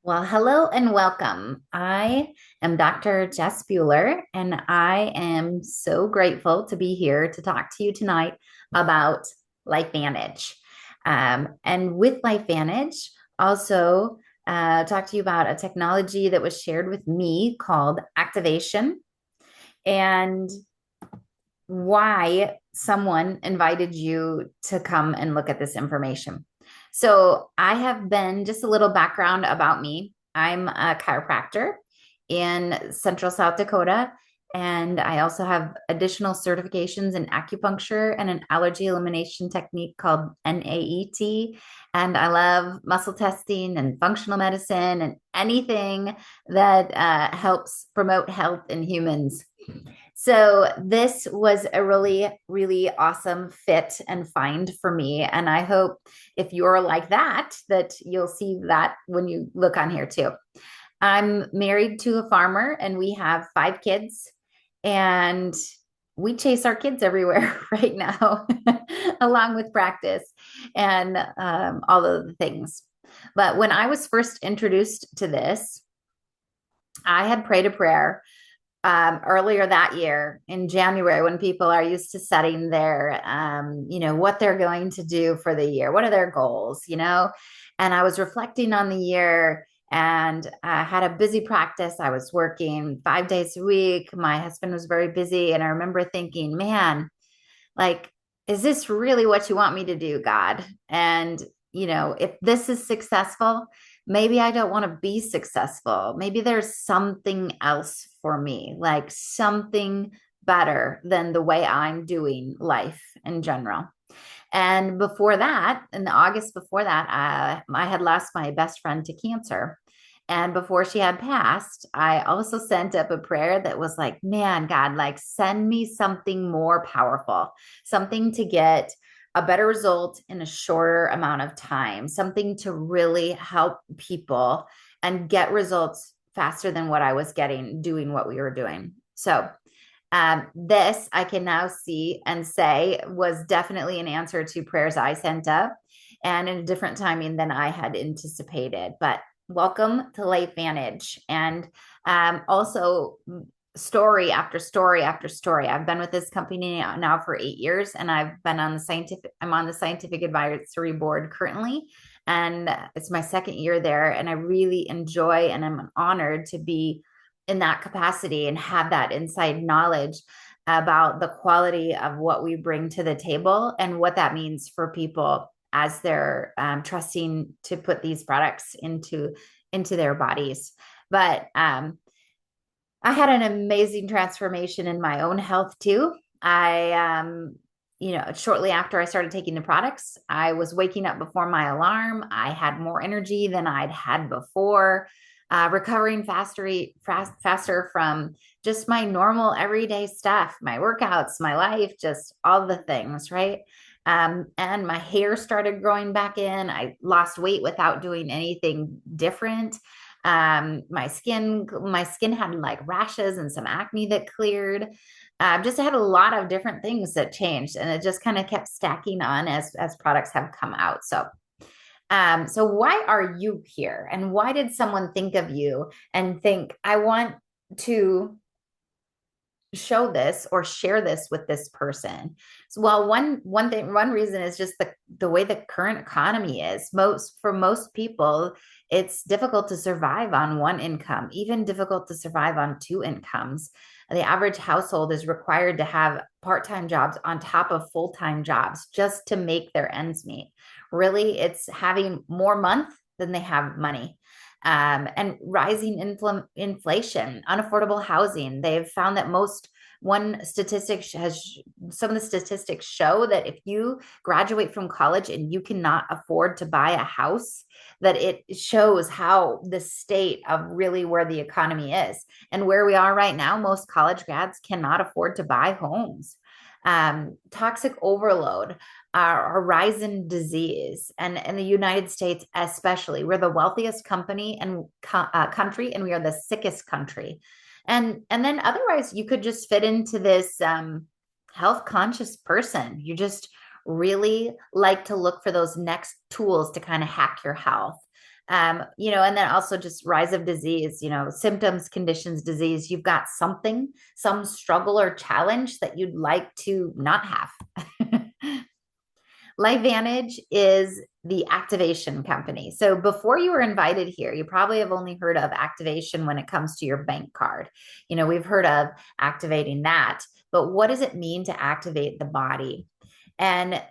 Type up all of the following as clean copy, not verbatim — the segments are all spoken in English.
Well, hello and welcome. I am Dr. Jess Bueller, and I am so grateful to be here to talk to you tonight about LifeVantage. And with LifeVantage, also talk to you about a technology that was shared with me called activation and why someone invited you to come and look at this information. So, I have been just a little background about me. I'm a chiropractor in Central South Dakota, and I also have additional certifications in acupuncture and an allergy elimination technique called NAET. And I love muscle testing and functional medicine and anything that helps promote health in humans. So this was a really, really awesome fit and find for me. And I hope if you're like that, that you'll see that when you look on here too. I'm married to a farmer and we have 5 kids and we chase our kids everywhere right now, along with practice and all of the things. But when I was first introduced to this, I had prayed a prayer earlier that year in January when people are used to setting their, what they're going to do for the year. What are their goals? And I was reflecting on the year and I had a busy practice. I was working 5 days a week. My husband was very busy. And I remember thinking, man, like, is this really what you want me to do, God? And, if this is successful, maybe I don't want to be successful. Maybe there's something else for me, like something better than the way I'm doing life in general. And before that, in the August before that, I had lost my best friend to cancer. And before she had passed, I also sent up a prayer that was like, man, God, like send me something more powerful, something to get a better result in a shorter amount of time, something to really help people and get results faster than what I was getting doing what we were doing. So, this I can now see and say was definitely an answer to prayers I sent up and in a different timing than I had anticipated. But welcome to LifeVantage. And also, story after story after story. I've been with this company now for 8 years, and I'm on the scientific advisory board currently. And it's my second year there. And I really enjoy and I'm honored to be in that capacity and have that inside knowledge about the quality of what we bring to the table and what that means for people as they're trusting to put these products into their bodies. But I had an amazing transformation in my own health too. Shortly after I started taking the products, I was waking up before my alarm. I had more energy than I'd had before, recovering faster from just my normal everyday stuff, my workouts, my life, just all the things, right? And my hair started growing back in. I lost weight without doing anything different. My skin had like rashes and some acne that cleared. Just had a lot of different things that changed, and it just kind of kept stacking on as products have come out. So why are you here, and why did someone think of you and think I want to show this or share this with this person? So, well, one reason is just the way the current economy is. For most people, it's difficult to survive on one income, even difficult to survive on two incomes. The average household is required to have part-time jobs on top of full-time jobs just to make their ends meet. Really, it's having more month than they have money. And rising inflation, unaffordable housing. They've found that one statistic has some of the statistics show that if you graduate from college and you cannot afford to buy a house, that it shows how the state of really where the economy is and where we are right now. Most college grads cannot afford to buy homes. Toxic overload, our rise in disease, and in the United States especially, we're the wealthiest country, and we are the sickest country. And then otherwise, you could just fit into this health conscious person. You're just really like to look for those next tools to kind of hack your health. And then also just rise of disease, symptoms, conditions, disease. You've got something, some struggle or challenge that you'd like to not have. LifeVantage is the activation company. So before you were invited here, you probably have only heard of activation when it comes to your bank card. We've heard of activating that, but what does it mean to activate the body? And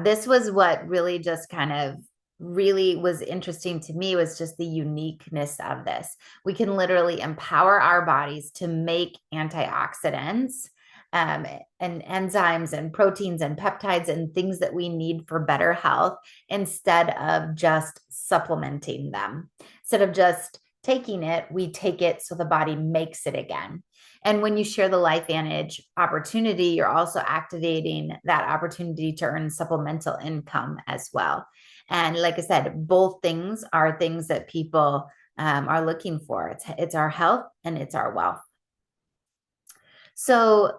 this was what really just kind of really was interesting to me, was just the uniqueness of this. We can literally empower our bodies to make antioxidants, and enzymes and proteins and peptides and things that we need for better health, instead of just supplementing them. Instead of just taking it, we take it so the body makes it again. And when you share the LifeVantage opportunity, you're also activating that opportunity to earn supplemental income as well. And like I said, both things are things that people are looking for. It's our health and it's our wealth. So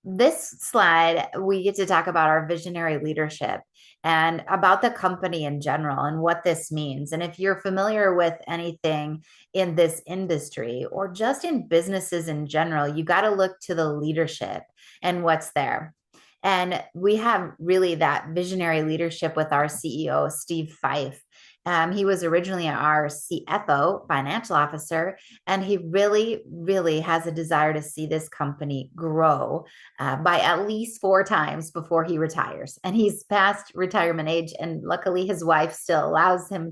this slide, we get to talk about our visionary leadership and about the company in general and what this means. And if you're familiar with anything in this industry or just in businesses in general, you got to look to the leadership and what's there. And we have really that visionary leadership with our CEO, Steve Fife. He was originally our CFO, financial officer, and he really, really has a desire to see this company grow by at least 4 times before he retires. And he's past retirement age, and luckily his wife still allows him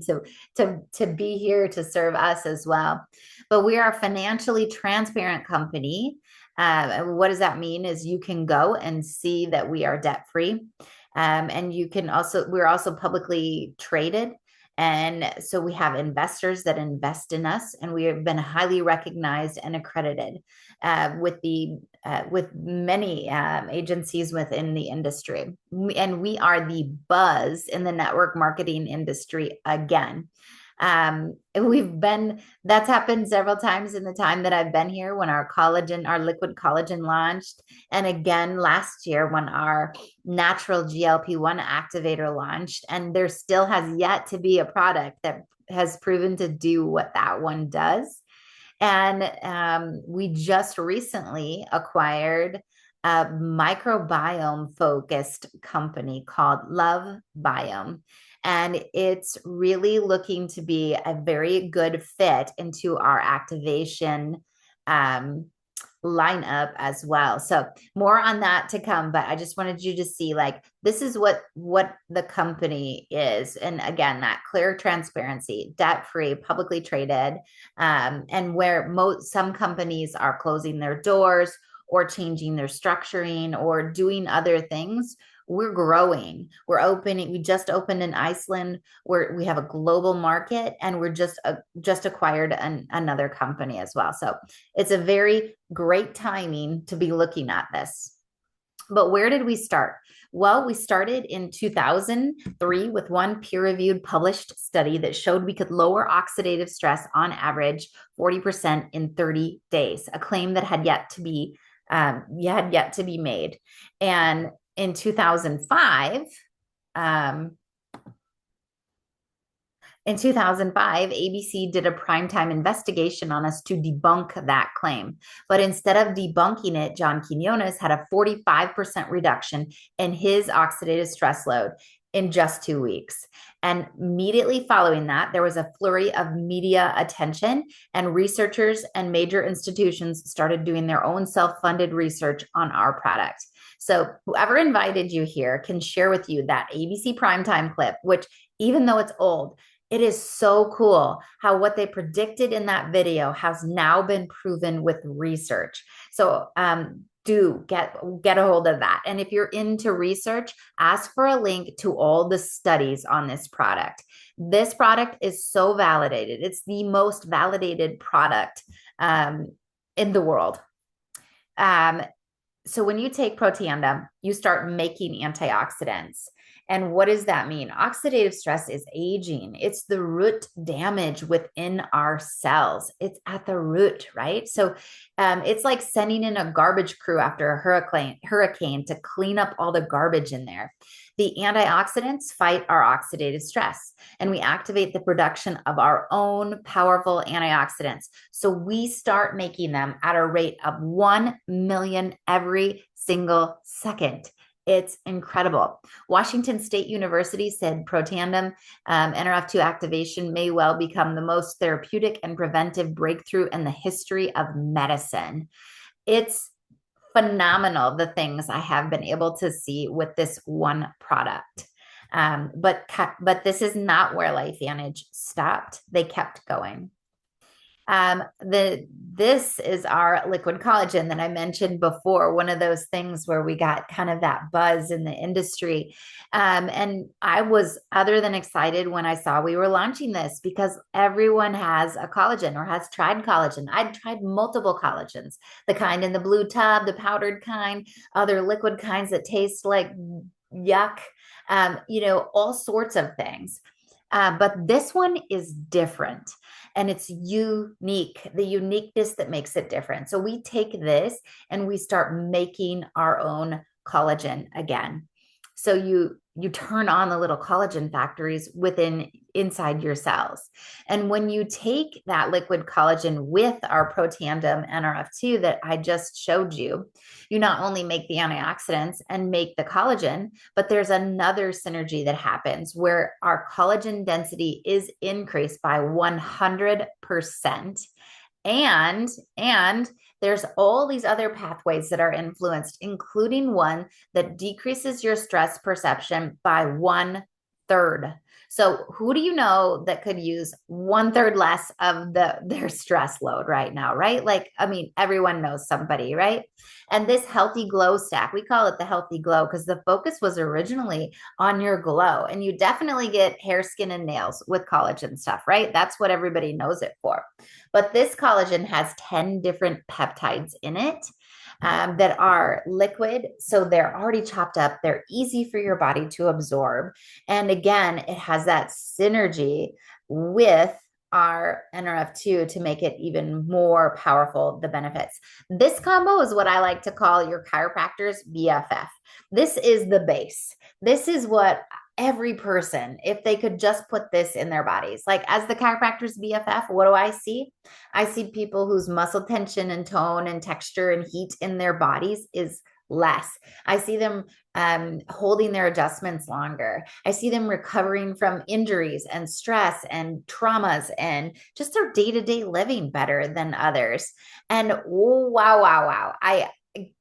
to be here to serve us as well. But we are a financially transparent company. What does that mean? Is you can go and see that we are debt free. And we're also publicly traded. And so we have investors that invest in us, and we have been highly recognized and accredited with many agencies within the industry. And we are the buzz in the network marketing industry again. That's happened several times in the time that I've been here, when our liquid collagen launched. And again, last year when our natural GLP-1 activator launched, and there still has yet to be a product that has proven to do what that one does. And we just recently acquired a microbiome focused company called Love Biome. And it's really looking to be a very good fit into our activation lineup as well. So more on that to come, but I just wanted you to see, like, this is what the company is. And again, that clear transparency, debt-free, publicly traded, and where some companies are closing their doors or changing their structuring or doing other things, we're growing. We're opening. We just opened in Iceland, where we have a global market, and we're just acquired another company as well. So it's a very great timing to be looking at this. But where did we start? Well, we started in 2003 with one peer-reviewed published study that showed we could lower oxidative stress on average 40% in 30 days, a claim that had yet to be made. And in 2005, ABC did a primetime investigation on us to debunk that claim. But instead of debunking it, John Quinones had a 45% reduction in his oxidative stress load in just 2 weeks. And immediately following that, there was a flurry of media attention, and researchers and major institutions started doing their own self-funded research on our product. So whoever invited you here can share with you that ABC primetime clip, which, even though it's old, it is so cool how what they predicted in that video has now been proven with research. So do get a hold of that. And if you're into research, ask for a link to all the studies on this product. This product is so validated. It's the most validated product in the world. So when you take Protianda, you start making antioxidants. And what does that mean? Oxidative stress is aging. It's the root damage within our cells. It's at the root, right? So it's like sending in a garbage crew after a hurricane to clean up all the garbage in there. The antioxidants fight our oxidative stress, and we activate the production of our own powerful antioxidants. So we start making them at a rate of 1 million every single second. It's incredible. Washington State University said protandem NRF2 activation may well become the most therapeutic and preventive breakthrough in the history of medicine. It's phenomenal, the things I have been able to see with this one product. But this is not where LifeVantage stopped. They kept going. This is our liquid collagen that I mentioned before, one of those things where we got kind of that buzz in the industry. And I was other than excited when I saw we were launching this, because everyone has a collagen or has tried collagen. I'd tried multiple collagens, the kind in the blue tub, the powdered kind, other liquid kinds that taste like yuck, all sorts of things. But this one is different, and it's unique, the uniqueness that makes it different. So we take this and we start making our own collagen again. So you turn on the little collagen factories inside your cells. And when you take that liquid collagen with our Protandem NRF2 that I just showed you, you not only make the antioxidants and make the collagen, but there's another synergy that happens where our collagen density is increased by 100%. And there's all these other pathways that are influenced, including one that decreases your stress perception by 1/3. So who do you know that could use 1/3 less of their stress load right now, right? Like, I mean, everyone knows somebody, right? And this healthy glow stack, we call it the healthy glow because the focus was originally on your glow. And you definitely get hair, skin, and nails with collagen stuff, right? That's what everybody knows it for. But this collagen has 10 different peptides in it that are liquid. So they're already chopped up. They're easy for your body to absorb. And again, it has that synergy with our NRF2 to make it even more powerful, the benefits. This combo is what I like to call your chiropractor's BFF. This is the base. This is what every person, if they could just put this in their bodies, like as the chiropractor's BFF, what do I see? I see people whose muscle tension and tone and texture and heat in their bodies is less. I see them holding their adjustments longer. I see them recovering from injuries and stress and traumas and just their day-to-day living better than others. And wow. I take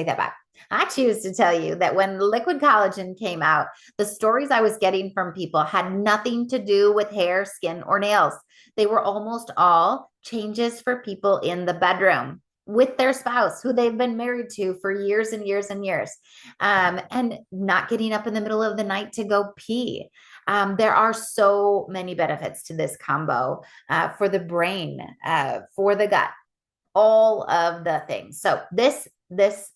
that back. I choose to tell you that when liquid collagen came out, the stories I was getting from people had nothing to do with hair, skin, or nails. They were almost all changes for people in the bedroom with their spouse who they've been married to for years and years and years, and not getting up in the middle of the night to go pee. There are so many benefits to this combo for the brain, for the gut, all of the things. So this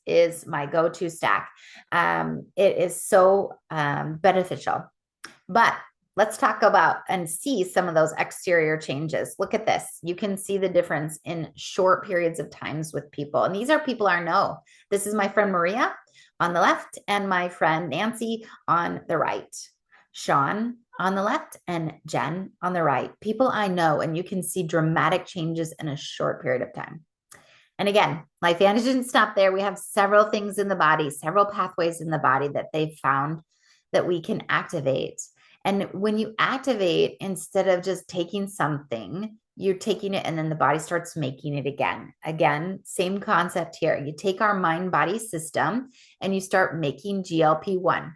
is my go-to stack. It is so beneficial. But let's talk about and see some of those exterior changes. Look at this. You can see the difference in short periods of times with people. And these are people I know. This is my friend Maria on the left and my friend Nancy on the right. Sean on the left and Jen on the right. People I know, and you can see dramatic changes in a short period of time. And again, LifeVantage didn't stop there. We have several things in the body, several pathways in the body that they've found that we can activate. And when you activate, instead of just taking something, you're taking it and then the body starts making it again. Again, same concept here. You take our mind-body system and you start making GLP-1.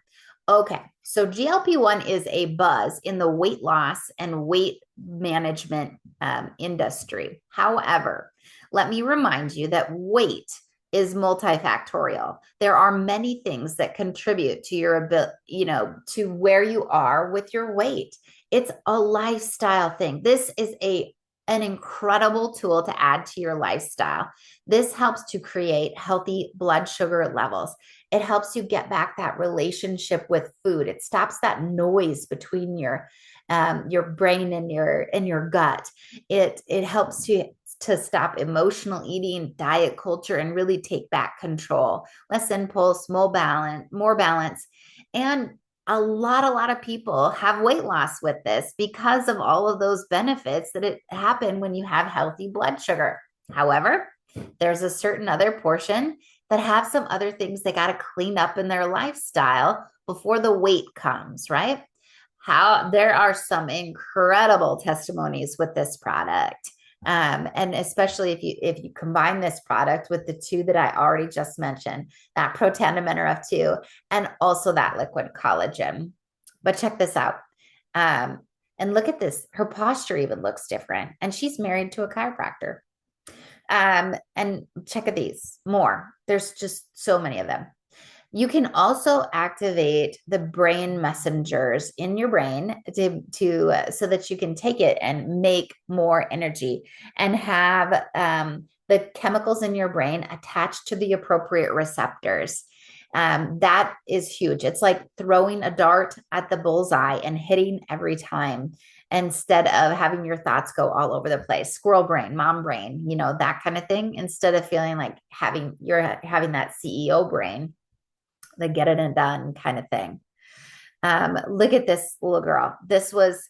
Okay, so GLP-1 is a buzz in the weight loss and weight management industry. However, let me remind you that weight is multifactorial. There are many things that contribute to your ability, to where you are with your weight. It's a lifestyle thing. This is a an incredible tool to add to your lifestyle. This helps to create healthy blood sugar levels. It helps you get back that relationship with food. It stops that noise between your brain and your gut. It helps you to stop emotional eating, diet culture, and really take back control. Less impulse, more balance. And a lot of people have weight loss with this because of all of those benefits that it happen when you have healthy blood sugar. However, there's a certain other portion that have some other things they got to clean up in their lifestyle before the weight comes, right? How there are some incredible testimonies with this product. And especially if you combine this product with the two that I already just mentioned, that Protandim NRF2 and also that liquid collagen. But check this out. And look at this. Her posture even looks different. And she's married to a chiropractor. And check at these more. There's just so many of them. You can also activate the brain messengers in your brain to so that you can take it and make more energy and have the chemicals in your brain attached to the appropriate receptors. That is huge. It's like throwing a dart at the bullseye and hitting every time instead of having your thoughts go all over the place. Squirrel brain, mom brain, that kind of thing. Instead of feeling like you're having that CEO brain, the get it and done kind of thing. Look at this little girl. This was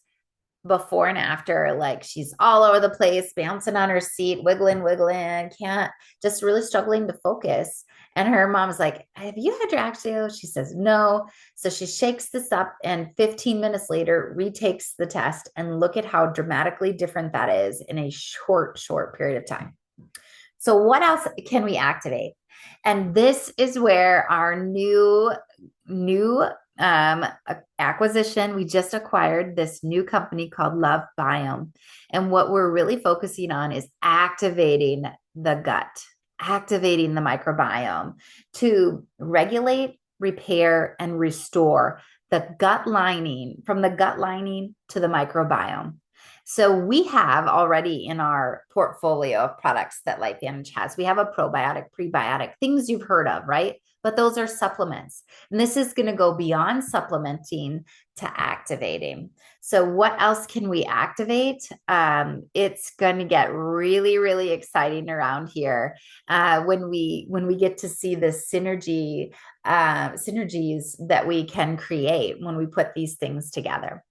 before and after. Like, she's all over the place, bouncing on her seat, wiggling, can't, just really struggling to focus. And her mom's like, have you had your Axio? She says, no. So she shakes this up and 15 minutes later retakes the test, and look at how dramatically different that is in a short period of time. So what else can we activate? And this is where our new acquisition, we just acquired this new company called Love Biome. And what we're really focusing on is activating the gut, activating the microbiome to regulate, repair, and restore the gut lining, from the gut lining to the microbiome. So we have already in our portfolio of products that LifeVantage has, we have a probiotic, prebiotic, things you've heard of, right? But those are supplements. And this is going to go beyond supplementing to activating. So what else can we activate? It's going to get really, really exciting around here when we get to see the synergies that we can create when we put these things together.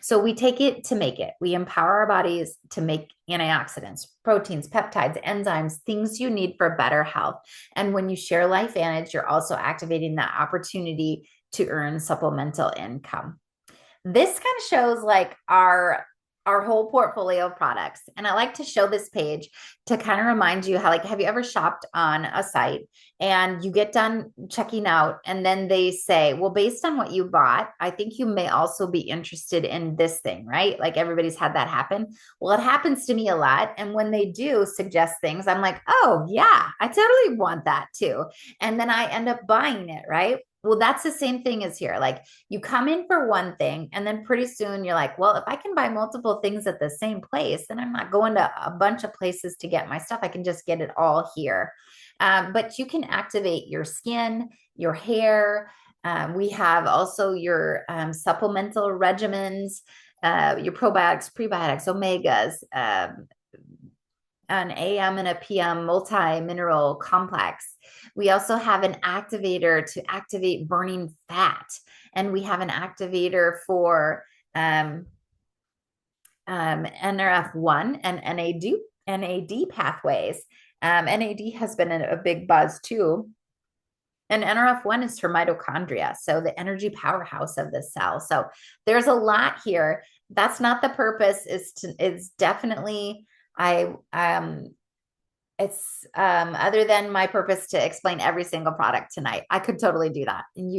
So we take it to make it. We empower our bodies to make antioxidants, proteins, peptides, enzymes, things you need for better health. And when you share LifeVantage, you're also activating that opportunity to earn supplemental income. This kind of shows like our whole portfolio of products. And I like to show this page to kind of remind you how, like, have you ever shopped on a site and you get done checking out and then they say, well, based on what you bought, I think you may also be interested in this thing, right? Like, everybody's had that happen. Well, it happens to me a lot. And when they do suggest things, I'm like, oh yeah, I totally want that too. And then I end up buying it, right? Well, that's the same thing as here. Like, you come in for one thing and then pretty soon you're like, well, if I can buy multiple things at the same place, then I'm not going to a bunch of places to get my stuff. I can just get it all here. But you can activate your skin, your hair. We have also your supplemental regimens, your probiotics, prebiotics, omegas, an AM and a PM multi-mineral complex. We also have an activator to activate burning fat. And we have an activator for NRF1 and NAD pathways. NAD has been a big buzz too. And NRF1 is for mitochondria, so the energy powerhouse of the cell. So there's a lot here. That's not the purpose. It's definitely it's other than my purpose to explain every single product tonight. I could totally do that, and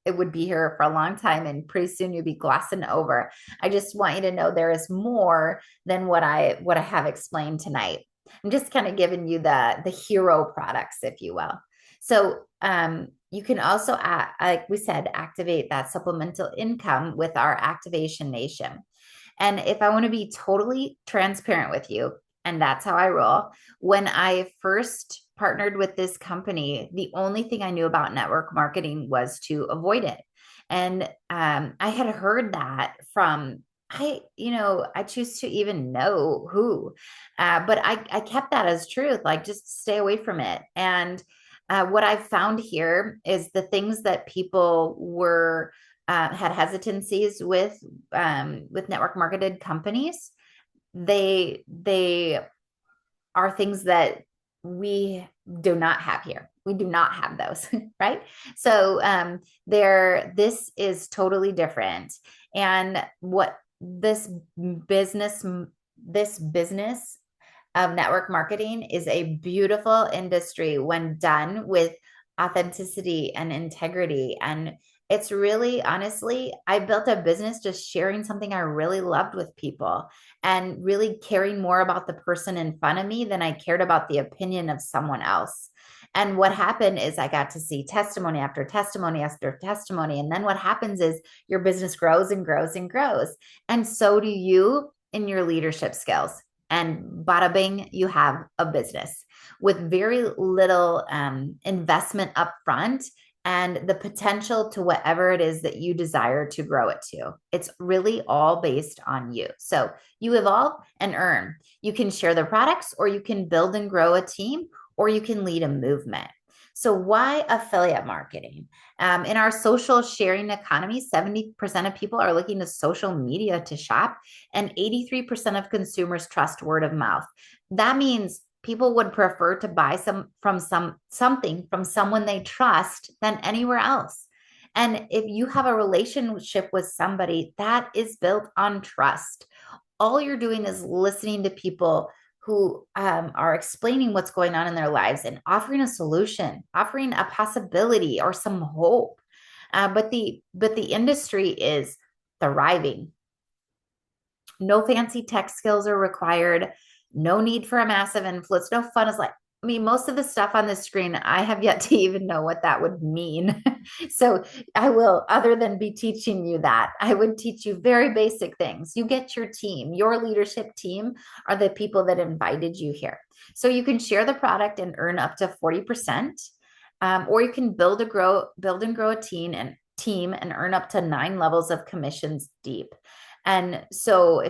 it would be here for a long time, and pretty soon you'd be glossing over. I just want you to know there is more than what I have explained tonight. I'm just kind of giving you the hero products, if you will. So you can also, like we said, activate that supplemental income with our Activation Nation. And if I want to be totally transparent with you, and that's how I roll, when I first partnered with this company, the only thing I knew about network marketing was to avoid it. And I had heard that from I choose to even know who, but I kept that as truth, like just stay away from it. And what I've found here is the things that people were had hesitancies with network marketed companies. They are things that we do not have here. We do not have those, right? So this is totally different. And what business, this business of network marketing is a beautiful industry when done with authenticity and integrity. And it's really, honestly, I built a business just sharing something I really loved with people and really caring more about the person in front of me than I cared about the opinion of someone else. And what happened is I got to see testimony after testimony after testimony. And then what happens is your business grows and grows and grows. And so do you in your leadership skills. And bada bing, you have a business with very little investment up front and the potential to whatever it is that you desire to grow it to. It's really all based on you. So you evolve and earn. You can share the products, or you can build and grow a team, or you can lead a movement. So why affiliate marketing? In our social sharing economy, 70% of people are looking to social media to shop, and 83% of consumers trust word of mouth. That means people would prefer to buy something from someone they trust than anywhere else. And if you have a relationship with somebody, that is built on trust. All you're doing is listening to people who are explaining what's going on in their lives and offering a solution, offering a possibility or some hope. But the industry is thriving. No fancy tech skills are required. No need for a massive influence. No fun is like, I mean, most of the stuff on the screen, I have yet to even know what that would mean. So I will, other than be teaching you that, I would teach you very basic things. You get your team, your leadership team are the people that invited you here. So you can share the product and earn up to 40%. Or you can build and grow a team and earn up to 9 levels of commissions deep. And so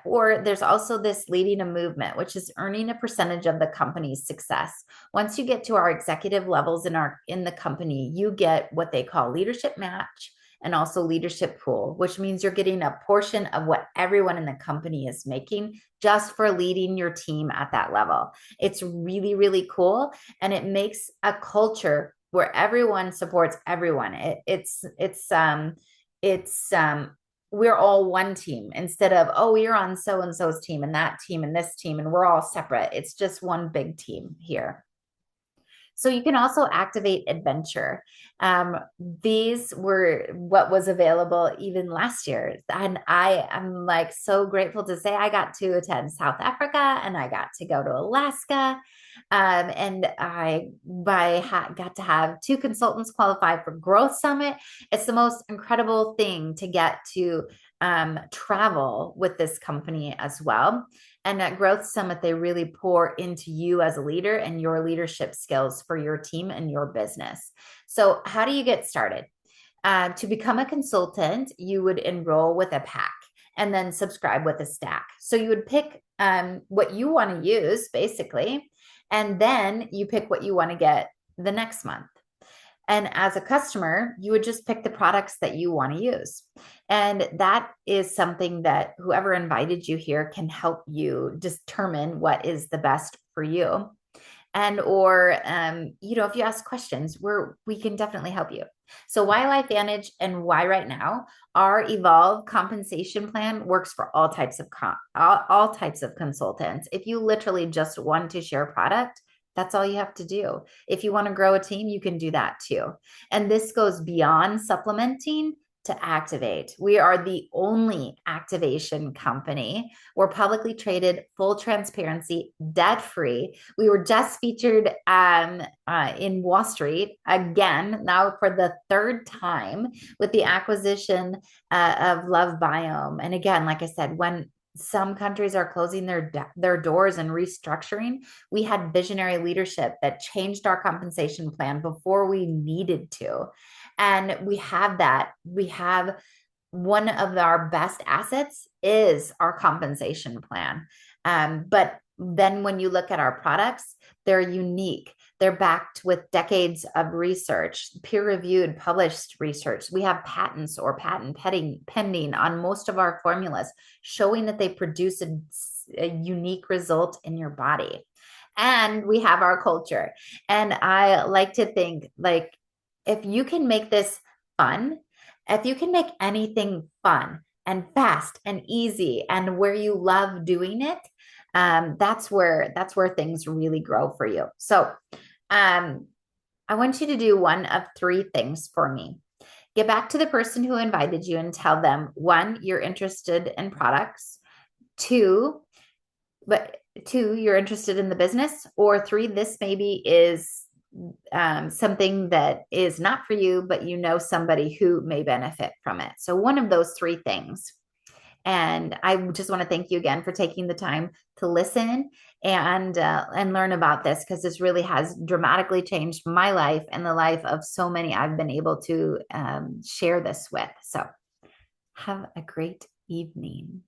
or there's also this leading a movement, which is earning a percentage of the company's success. Once you get to our executive levels in the company, you get what they call leadership match and also leadership pool, which means you're getting a portion of what everyone in the company is making just for leading your team at that level. It's really, really cool. And it makes a culture where everyone supports everyone. We're all one team instead of, oh, we're on so-and-so's team and that team and this team, and we're all separate. It's just one big team here. So you can also activate adventure. These were what was available even last year. And I am like so grateful to say I got to attend South Africa and I got to go to Alaska. And I got to have 2 consultants qualify for Growth Summit. It's the most incredible thing to get to travel with this company as well. And at Growth Summit, they really pour into you as a leader and your leadership skills for your team and your business. So how do you get started? To become a consultant, you would enroll with a pack and then subscribe with a stack. So you would pick what you want to use, basically, and then you pick what you want to get the next month. And as a customer, you would just pick the products that you want to use. And that is something that whoever invited you here can help you determine what is the best for you. And or if you ask questions, we can definitely help you. So why LifeVantage and why right now? Our Evolve compensation plan works for all types of consultants. If you literally just want to share product, that's all you have to do. If you want to grow a team, you can do that too. And this goes beyond supplementing to activate. We are the only activation company. We're publicly traded, full transparency, debt free. We were just featured in Wall Street again, now for the third time with the acquisition of Love Biome. And again, like I said, when some countries are closing their doors and restructuring, we had visionary leadership that changed our compensation plan before we needed to. And we have that. We have one of our best assets is our compensation plan. But then when you look at our products, they're unique. They're backed with decades of research, peer-reviewed, published research. We have patents or patent pending on most of our formulas, showing that they produce a unique result in your body. And we have our culture. And I like to think, like, if you can make this fun, if you can make anything fun and fast and easy and where you love doing it, that's where things really grow for you. So I want you to do one of three things for me. Get back to the person who invited you and tell them, one, you're interested in products, two, you're interested in the business, or three, this maybe is something that is not for you, but you know somebody who may benefit from it. So one of those three things. And I just want to thank you again for taking the time to listen and learn about this, because this really has dramatically changed my life and the life of so many I've been able to share this with. So have a great evening.